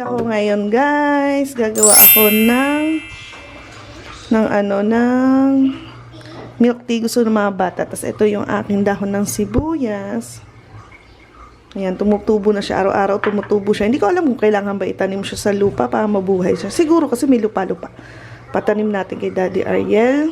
ako ngayon, guys. Gagawa ako ng milk tea. Gusto ng mga bata. Tapos ito yung aking dahon ng sibuyas. Ayan, tumutubo na siya. Araw-araw tumutubo siya. Hindi ko alam kung kailangan ba itanim siya sa lupa para mabuhay siya. Siguro kasi may lupa-lupa. Patanim natin kay Daddy Ariel.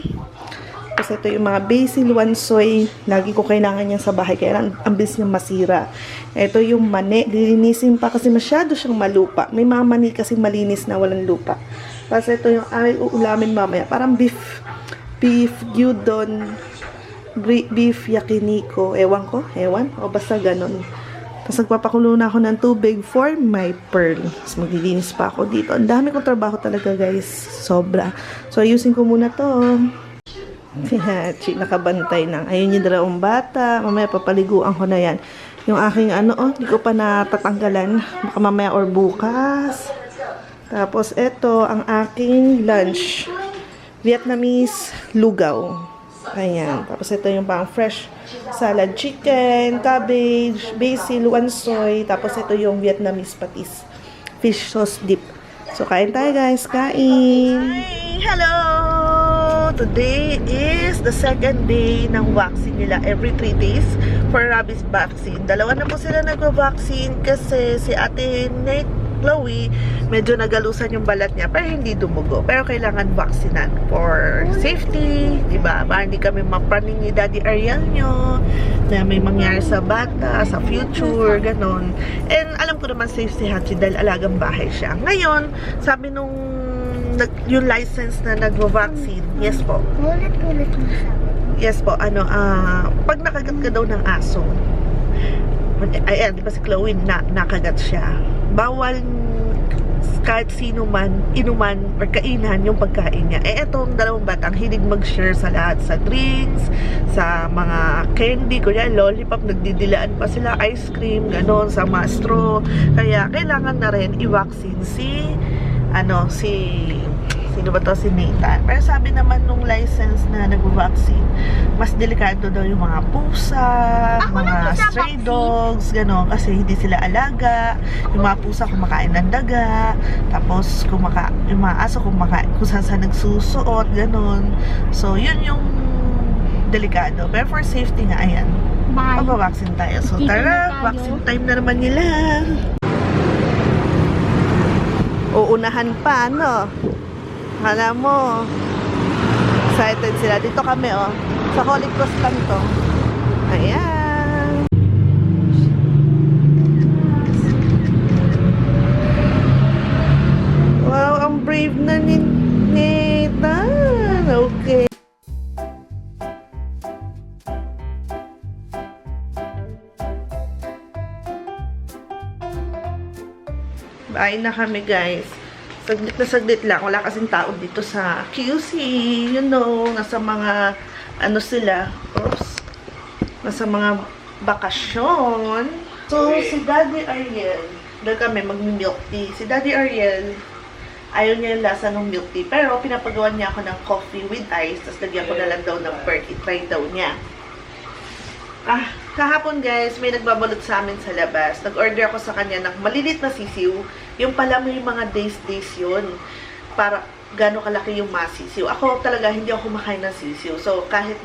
Tapos ito yung mga basil, wansoy. Lagi ko kailangan yan sa bahay. Kaya ang bilis niyang masira. Ito yung mani. Lilinisin pa kasi masyado siyang malupa. May mga mani kasi malinis na walang lupa. Tapos ito yung aming uulamin mamaya. Parang beef gyudon, beef yakiniko. Ewan ko. O basta ganun. Tapos nagpapakulo na ako ng tubig for my pearl. Tapos maglilinis pa ako dito. Ang dami kong trabaho talaga, guys. Sobra. So ayusin ko muna to. Si Hachi, nakabantay ng. Ayun yung dalawang bata. Mamaya papaliguan ko na yan. Yung aking di ko pa natatanggalan. Baka mamaya or bukas. Tapos ito, ang aking lunch. Vietnamese lugaw. Ayan. Tapos ito yung pang fresh salad chicken, cabbage, basil, wansoy. Tapos ito yung Vietnamese patis. Fish sauce dip. So, kain tayo, guys. Kain! Hi! Hello! Today is the second day ng vaccine nila every 3 days for rabies vaccine. Dalawa na po sila nagva-vaccine kasi si ate Chloe, medyo nagalusan yung balat niya pero hindi dumugo. Pero kailangan vaksinan for safety, diba? Para hindi kami mapraning ni Daddy Ariel nyo na may mangyari sa bata, sa future, ganon. And alam ko naman safe si Hachi dahil alagang bahay siya. Ngayon, sabi nung yung license na nagva-vaccine, yes po. Yes po, pag nakagat ka daw ng aso, ayan, di ba si Chloe nakagat siya, bawal kahit sino man, inuman or kainan yung pagkain niya. Etong dalawang batang hilig mag-share sa lahat, sa drinks, sa mga candy, kuya lollipop, nagdidilaan pa sila, ice cream, ganon, sa mga straw. Kaya kailangan na rin i-vaccine sino ba to? Si Nathan. Pero sabi naman nung license na nag-vaccine, mas delikado daw yung mga pusa, mga stray dogs, gano'n, kasi hindi sila alaga. Yung mga pusa kumakain ng daga, tapos yung mga aso kung saan nagsusuot, gano'n. So, yun yung delikado. Pero for safety nga, ayan, mag-vaccine tayo. So, tara, vaccine time na naman nila. Uunahan pa, Alam mo, excited sila. Dito kami, sa Holy Cross lang to. Ayan. Wow, ang brave na ni Nathan. Okay. Bye na kami, guys. Saglit na saglit lang. Wala kasing tao dito sa QC. Nasa mga, sila. Oops. Nasa mga bakasyon. So, si Daddy Ariel, dahil kami mag-milk tea. Si Daddy Ariel, ayaw niya yung lasa ng milk tea. Pero, pinapagawan niya ako ng coffee with ice. Tapos, lagyan ko na lang daw ng pearl. I-try daw niya. Kahapon, guys, may nagbabalot sa amin sa labas. Nag-order ako sa kanya ng malilit na sisiw. Yung pala may mga days yun. Para gano'ng kalaki yung masisiw. Ako talaga, hindi ako kumakain ng sisiw. So, kahit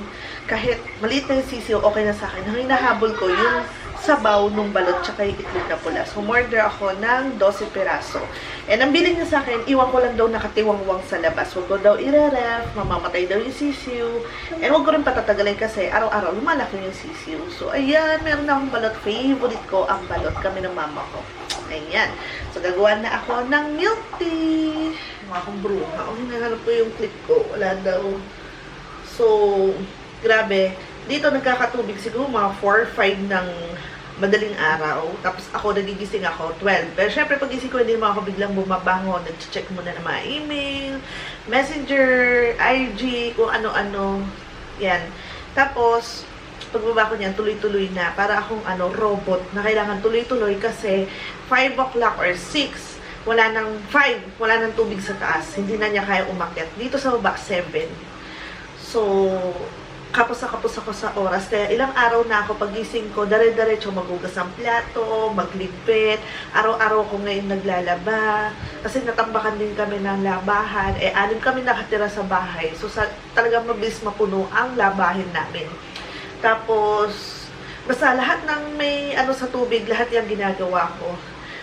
maliit na yung sisiw, okay na sa akin. Ang hinahabol ko, yung sabaw nung balot tsaka yung itlog na pula. So, order ako ng 12 piraso. And ang bilhin niya sa akin, iwan ko lang daw nakatiwangwang sa labas. Huwag ko daw i-ref, mamamatay daw yung sisiw. And huwag ko rin patatagalin kasi araw-araw lumalaki yung sisiw. So, ayan, meron na akong balot. Favorite ko ang balot, kami ng mama ko. Ayan. So, gagawa na ako ng milk tea. Mga akong bruha. Hinahanap ko yung clip ko. Wala daw. So, grabe. Dito nagkakatubig siguro mga 4-5 ng madaling araw. Tapos ako nagigising ako 12. Pero syempre pagising ko hindi naman ako biglang bumabangon. Nag-check muna ng mga email, messenger, IG, kung ano-ano. Yan. Tapos pagbaba ko niyan, tuloy-tuloy na. Para akong robot na kailangan tuloy-tuloy kasi 5 o'clock or 6, wala nang tubig sa taas. Hindi na niya kaya umakyat. Dito sa baba, 7. So, kapos ako sa oras. Kaya ilang araw na ako pagising ko, dire-diretso maghugas ng plato, magligpit. Araw-araw ko ngayon naglalaba. Kasi natambakan din kami ng labahan. 6 kami nakatira sa bahay. So talagang mabilis mapuno ang labahin namin. Tapos, basta lahat ng may sa tubig, lahat yung ginagawa ko.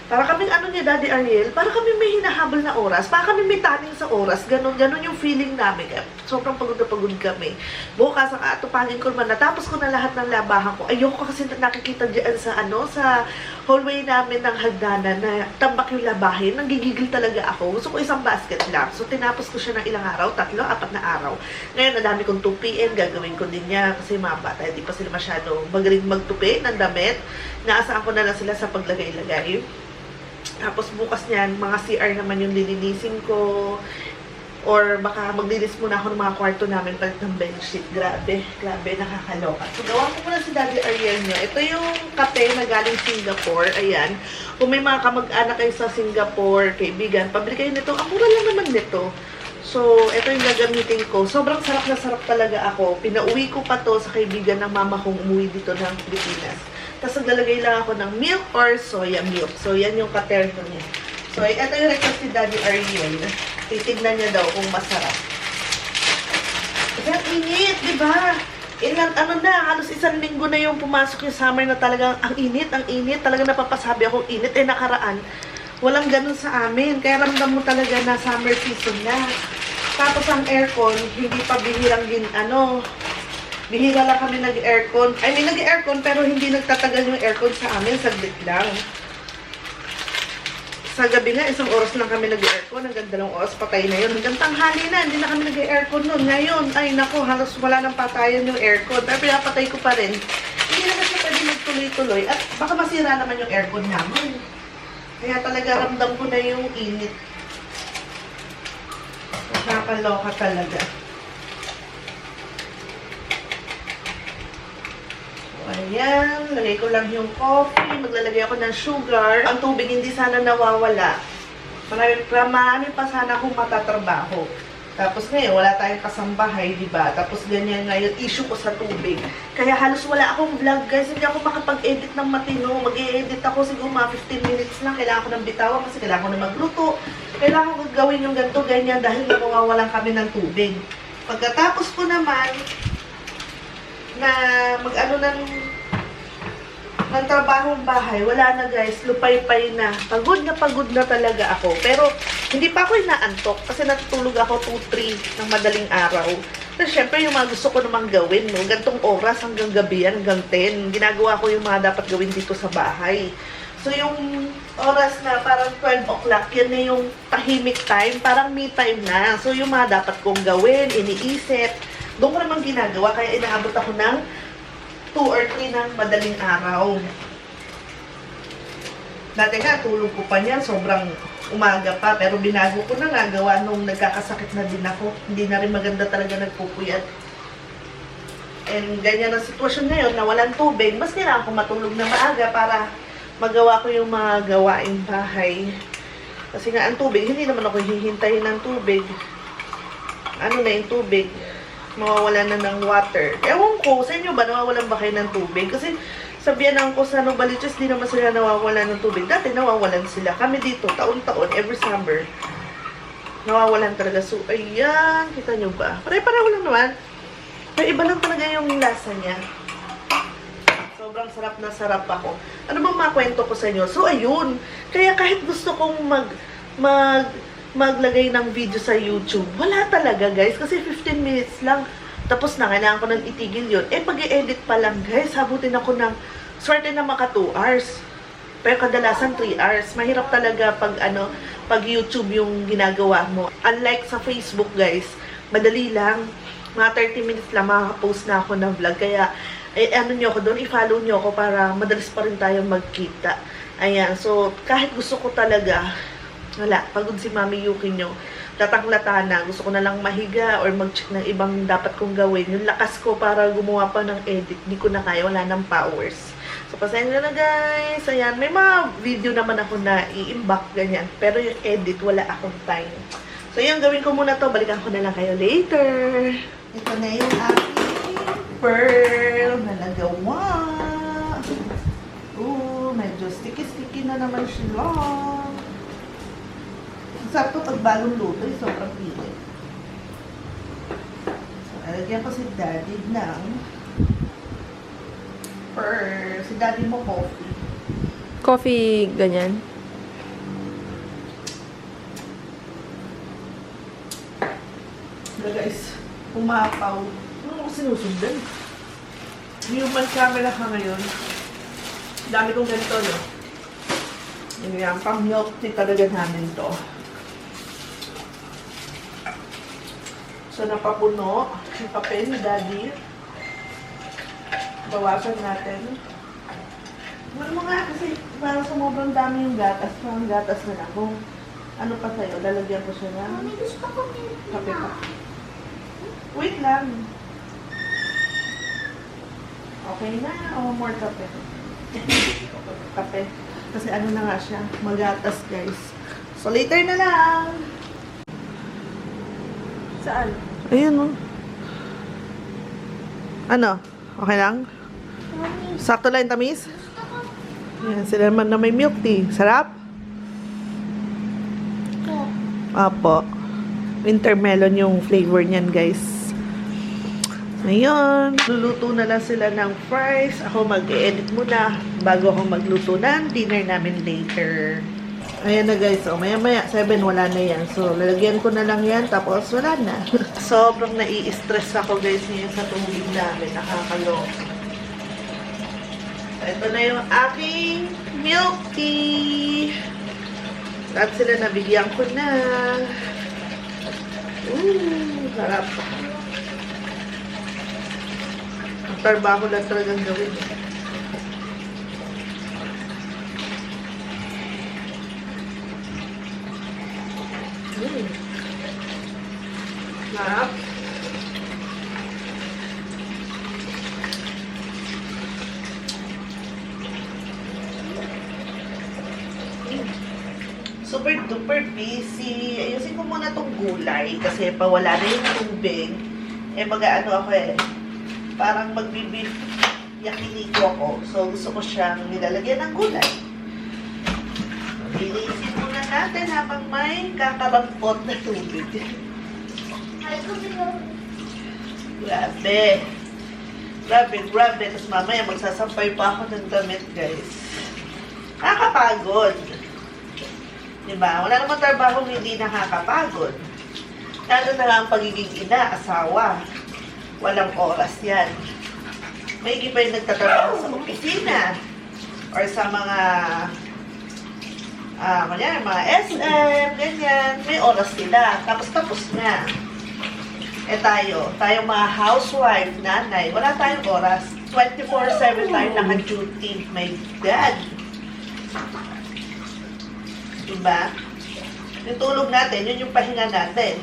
Para kaming niya, Daddy Ariel, para kami may hinahabol na oras, para kami may taning sa oras, ganun yung feeling namin. Sobrang pagod na pagod kami. Bukas, ang atupangin ko naman, natapos ko na lahat ng labahan ko. Ayoko kasi nakikita dyan sa sa hallway namin ng hagdanan na tambak yung labahin. Nanggigigil talaga ako. Gusto ko isang basket lang. So, tinapos ko siya ng ilang araw, 3, 4 na araw. Ngayon, nadami kong 2 PM, gagawin ko din niya kasi mga bata, hindi pa sila masyado magaling magtupi ng damit. Naasaan ko na lang sila sa paglagay-lagay. Tapos bukas niyan, mga CR naman yung lilinisin ko. Or baka maglinis muna ako ng mga kwarto namin palit ng bedsheet. Grabe, nakakaloka. So, gawa ko muna si Daddy Ariel niya. Ito yung kape na galing Singapore. Ayan. Kung may mga kamag-anak kayo sa Singapore, kaibigan, pabili kayo nito. Ang mura lang naman nito. So, ito yung gagamitin ko. Sobrang sarap na sarap talaga ako. Pinauwi ko pa to sa kaibigan ng mama kong umuwi dito ng Pilipinas. Tapos naglalagay lang ako ng milk or soya milk. So, yan yung katerno niya. So, ito yung request ni Daddy Ariel. Titignan niya daw kung masarap. Kasi ang init, di ba? Ilang, halos 1 linggo na yung pumasok yung summer na talagang ang init. Talagang napapasabi akong init. Nakaraan, walang ganun sa amin. Kaya ramdam mo talaga na summer season na. Tapos ang aircon, hindi pa bihirang bihira lang kami nag-aircon. I mean, nag-aircon pero hindi nagtatagal yung aircon sa amin. Saglit lang. Sa gabi nga, 1 oras lang kami nag-aircon. Hanggang 2 oras, patay na yun. Hanggang tanghali na, hindi na kami nag-aircon nun. Ngayon, ay nako, halos wala nang patayan yung aircon. Pero pinapatay ko pa rin. Hindi naman siya pwede magtuloy-tuloy. At baka masira naman yung aircon namin. Kaya talaga ramdam ko na yung init. Nakakaloka talaga. Ayan, lagay ko lang yung coffee, maglalagay ako ng sugar. Ang tubig hindi sana nawawala. Marami pa sana akong matatrabaho. Tapos ngayon, wala tayong kasambahay, di ba? Tapos ganyan nga yung issue ko sa tubig. Kaya halos wala akong vlog, guys. Hindi ako makapag-edit ng matino. Mag-i-edit ako siguro mga 15 minutes lang. Kailangan ko ng bitawan kasi kailangan ko na magluto. Kailangan ko gagawin yung ganito, ganyan dahil nawawalan kami ng tubig. Pagkatapos ko naman, na ng trabaho ng bahay, wala na guys, lupay-pay na. Pagod na talaga ako. Pero, hindi pa ako inaantok kasi natutulog ako 2-3 ng madaling araw. Pero syempre, yung mga gusto ko namang gawin, no? Gantong oras hanggang gabi yan, hanggang 10. Ginagawa ko yung mga dapat gawin dito sa bahay. So, yung oras na parang 12 o'clock, yan na yung tahimik time, parang me time na. So, yung mga dapat kong gawin, iniisip, doon ko naman ginagawa, kaya inaabot ako ng 2 or 3 ng madaling araw. Dati nga, tulog ko pa niyan, sobrang umaga pa, pero binago ko na nga, gawa nung nagkakasakit na din ako. Hindi na rin maganda talaga nagpupuyat. And ganyan ang sitwasyon ngayon, na walang tubig, mas kailangan ko matulog na maaga para magawa ko yung mga gawaing bahay. Kasi nga ang tubig, hindi naman ako hihintayin ng tubig. Ano na yung tubig? Mawawalan na ng water. Ewan ko, sa inyo ba nawawalan ba kayo ng tubig? Kasi sabihan ko sa Novaliches, di naman sila nawawalan ng tubig. Dati nawawalan sila. Kami dito, taon-taon, every summer, nawawalan talaga. So, ayan, kita nyo ba? Pare-pareho lang naman. Pero iba lang talaga yung lasa niya. Sobrang sarap na sarap ako. Ano bang makwento ko sa inyo? So, ayun. Kaya kahit gusto kong maglagay ng video sa YouTube. Wala talaga, guys. Kasi 15 minutes lang. Tapos na, kailangan ko nang itigil yun. Pag-i-edit pa lang, guys, habutin ako ng swerte na maka 2 hours. Pero kadalasan 3 hours. Mahirap talaga pag YouTube yung ginagawa mo. Unlike sa Facebook, guys, madali lang. Mga 30 minutes lang, makaka-post na ako ng vlog. Kaya, nyo ako doon, i-follow nyo ako para madalas pa rin tayong magkita. Ayan, so, kahit gusto ko talaga, wala, pagod si Mami Yuki nyo. Tatanglata na, gusto ko na lang mahiga or mag-check ng ibang dapat kong gawin. Yung lakas ko para gumawa pa ng edit, di ko na kaya, wala ng powers. So, pasensya na guys. Ayan, may mga video naman ako na i-imbak, ganyan. Pero yung edit, wala akong time. So, yung gawin ko muna to, balikan ko na lang kayo later. Ito na yung aking Pearl na nagawa. Medyo sticky-sticky na naman siya. Sakto pag bagong luto, sobrang pilit. So, alagyan ko si Daddy ng Pearl. Si Daddy mo coffee. Coffee, ganyan. Guys, pumapaw. Ano ko sinusundan? Human camera ka ngayon. Dami kong ganito, no? Yan, pang milk tea talaga namin to. So, napapuno yung papel ni Daddy. Bawasan natin. Ano nga, kasi parang sumobang dami yung gatas. Parang gatas na lang. Kung ano pa sa'yo, lalagyan ko siya na. Mami, gusto ko Kape pa. Wait lang. Okay na. O more kape. Kape. Kasi ano na nga siya. Magatas, guys. So, later na lang. Saan? Ayun, oh. Ano? Okay lang? Mami, Sakto lang yung tamis? gusto ko Yan, sila naman na may milk tea. Sarap? to. Apo. Winter melon yung flavor niyan, guys. Ayun. Luluto na lang sila ng fries. Ako mag-edit muna bago ako magluto ng dinner namin later. Ayan na, guys. O, maya-maya, 7, wala na yan. So, lalagyan ko na lang yan, tapos wala na. Sobrang nai-stress ako, guys, ngayon sa tubig namin. Nakakaloko. Ito na yung aking milk tea. At sila nabigyan ko na. Sarap. Ang trabaho lang talagang gawin. Sarap. Super duper busy. Ayusin ko muna tong gulay kasi pawala na yung tubig. Mag-ano ako parang magbibif yakiniku ako. So gusto ko siyang nilalagyan ng gulay. Linisin muna natin habang may kakarampot na tubig. Ay, ko sila. Grabe. Grabe. Tapos mamaya magsasampay pa ako ng damit, guys. Nakakapagod. Diba? Wala namang trabaho hindi nakakapagod. Lalo na lang ang pagiging ina, asawa. Walang oras yan. May iba yung nagtatrabaho sa opisina or sa mga mga SM, ganyan. May oras sila. Tapos na. Tayo mga housewife, nanay, wala tayong oras. 24/7 tayo naka-duty. My God! Diba? Yung tulog natin, yun yung pahinga natin.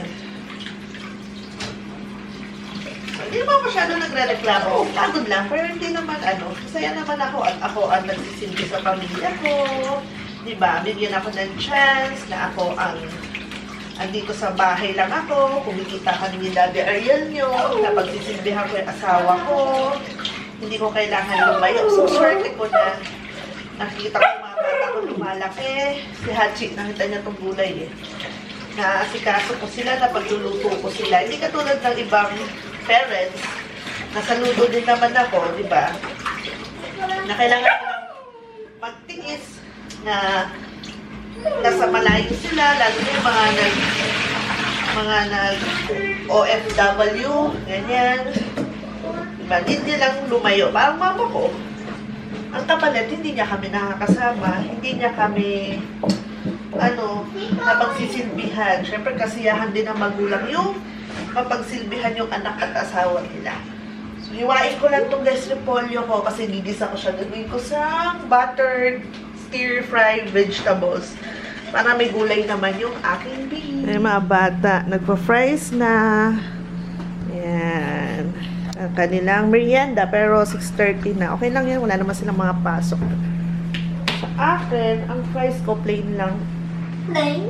Hindi naman masyado nagre-reklamo. Pagod lang, pero hindi naman masaya naman ako at ako ang nagsisilbi sa pamilya ko. Diba? Bigyan ako ng chance na ako ang andito sa bahay lang ako. Kumikita kami ni Daddy Ariel nyo. Napagsisilbihan ko yung asawa ko. Hindi ko kailangan lumayo. So, swerte ko na nakikita ko mga bata ko lumalaki. Si Hachi, nakita niya itong gulay Naasikaso ko sila, napagluluto ko sila. Hindi katulad ng ibang parents, nasa luto din naman ako, di ba? Na kailangan ko lang magtiis na nasa malayo sila, lalo na yung mga nag OFW, ganyan. Diba? Hindi lang lumayo. Parang mama ko, ang kapalit, hindi niya kami nakakasama, hindi niya kami napagsisilbihan. Siyempre, kasiyahan din ng magulang yung mapagsilbihan yung anak at asawa nila. So, hiwain ko lang itong guys repolyo ko kasi gigisa ko siya. Gagawin ko sa buttered stir-fried vegetables para may gulay naman yung aking beef. Ay, mga bata, nagpa-fries na. Yan. Ang kanilang merienda, pero 6:30 na. Okay lang yan, wala naman silang mga pasok. Sa akin, ang fries ko plain lang. Plain?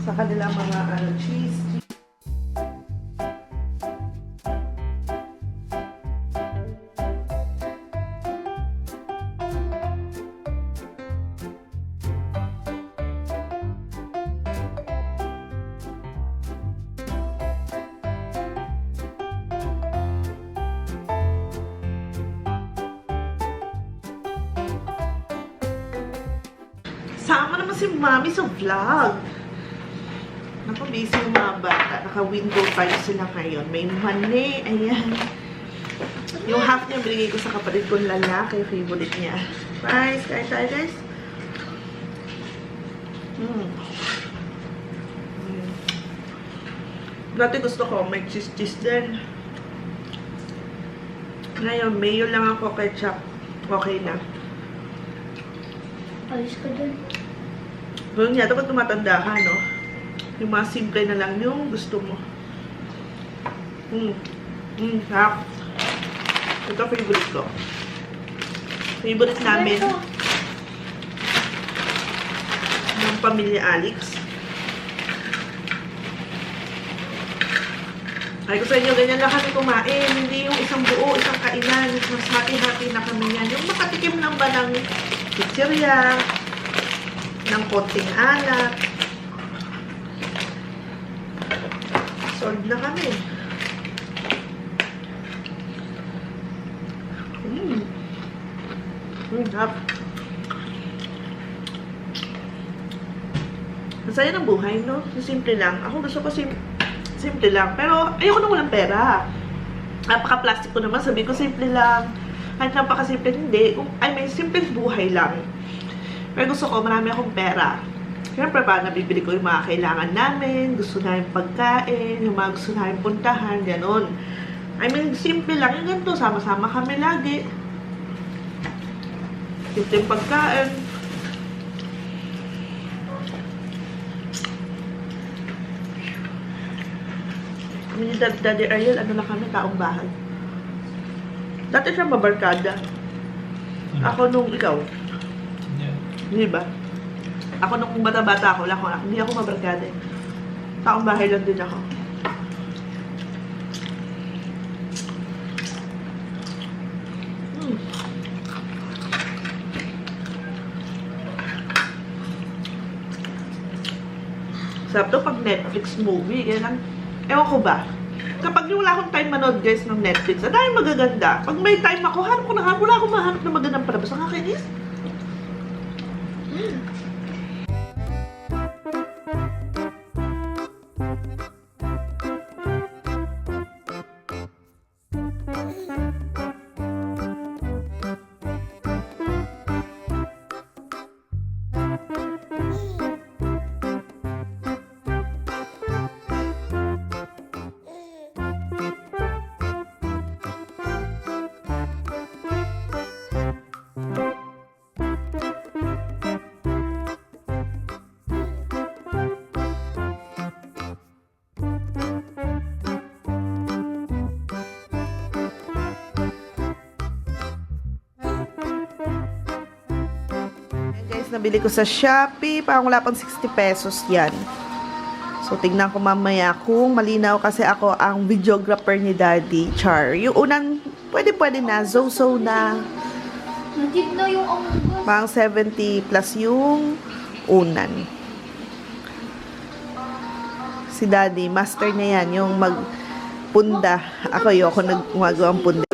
Sa kanila mga cheese. Sama naman si Mami sa vlog. Naku, busy yung mga bata. Naka-window tayo sila ngayon. May mani, ayan. Yung half niya, binigay ko sa kapatid kong lalaki. Favorite niya. Guys, kain tayo, guys. Dati gusto ko, may cheese din. Ngayon, mayo lang ako, ketchup. Okay na. Alis ka dun. Ganun nga, dapat tumatanda ka, no? Yung mga simple na lang yung gusto mo. Sarap. Ito, favorite ko. Favorite namin Ito. ng pamilya Alex. Ay, ko sa inyo, ganyan lang kami kumain. Hindi yung isang buo, isang kainan. Mas hati-hati na kami yan. Yung makatikim lang ba ng pizzeria, ng konting alat. Solve na kami. Hap. Masaya ng buhay, no? Simple lang. Ako gusto ko simple lang. Pero ayoko nang walang pera. Napaka-plastic ko naman. Sabi ko, simple lang. Kahit napaka-simple, hindi. May simple buhay lang. Pero gusto ko, marami akong pera. Siyempre, para nabibili ko yung mga kailangan namin, gusto namin pagkain, yung mga gusto namin puntahan, gano'n. Simple lang. Yung ganito, sama-sama kami lagi. Simple yung pagkain. Kami ni Daddy Ariel, ano lang kami, taong bahay. Dati siya mabarkada. Ako nung ikaw. Hindi ba? Ako nung bata-bata ako lang, hindi ako mabarkada eh. Taong bahay lang din ako. Sarap to pag Netflix movie, kaya lang, ewan ko ba, kapag wala akong time manood guys ng Netflix, ang dahil magaganda. Pag may time ako, wala akong mahanap na magandang palabas. Nakakainis. Nabili ko sa Shopee. Parang wala pang 60 pesos yan. So, tignan ko mamaya kung malinaw kasi ako ang videographer ni Daddy Char. Yung unang, pwede na. Zozo na. Nandito na yung omnibus. Parang 70 plus yung unan. Si Daddy, master niya yan. Yung magpunda. Ako nagmagawa ang punda.